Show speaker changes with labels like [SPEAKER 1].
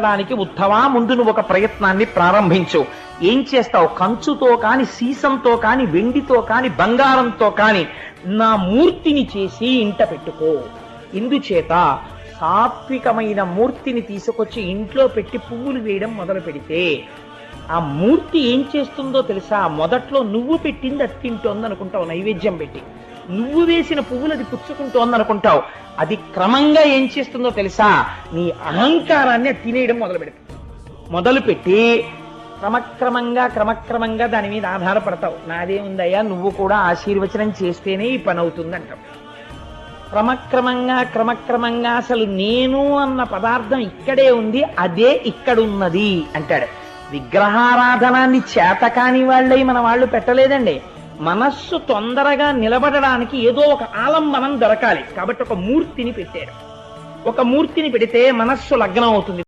[SPEAKER 1] డానికి ఉద్ధవా ముందు నువ్వు ఒక ప్రయత్నాన్ని ప్రారంభించు. ఏం చేస్తావు? కంచుతో కాని, సీసంతో కాని, వెండితో కాని, బంగారంతో కాని నా మూర్తిని చేసి ఇంట పెట్టుకో. ఇందుచేత సాత్వికమైన మూర్తిని తీసుకొచ్చి ఇంట్లో పెట్టి పువ్వులు వేయడం మొదలు పెడితే ఆ మూర్తి ఏం చేస్తుందో తెలుసా? మొదట్లో నువ్వు పెట్టింది అది తింటోంది అనుకుంటావు, నైవేద్యం పెట్టి నువ్వు వేసిన పువ్వులు అది పుచ్చుకుంటోంది అనుకుంటావు. అది క్రమంగా ఏం చేస్తుందో తెలుసా? నీ అహంకారాన్ని తినేయడం మొదలుపెట్టి క్రమక్రమంగా దాని మీద ఆధారపడతావు. నాదేముందయ్యా, నువ్వు కూడా ఆశీర్వచనం చేస్తేనే ఈ పని అవుతుంది అంటావు. క్రమక్రమంగా అసలు నేను అన్న పదార్థం ఇక్కడే ఉంది, అదే ఇక్కడున్నది అంటాడు. విగ్రహారాధనాన్ని చేతకాని వాళ్ళై మన వాళ్ళు పెట్టలేదండి. మనస్సు తొందరగా నిలబడడానికి ఏదో ఒక ఆలంబనం దొరకాలి కాబట్టి ఒక మూర్తిని పెట్టారు. ఒక మూర్తిని పెడితే మనస్సు లగ్నం అవుతుంది.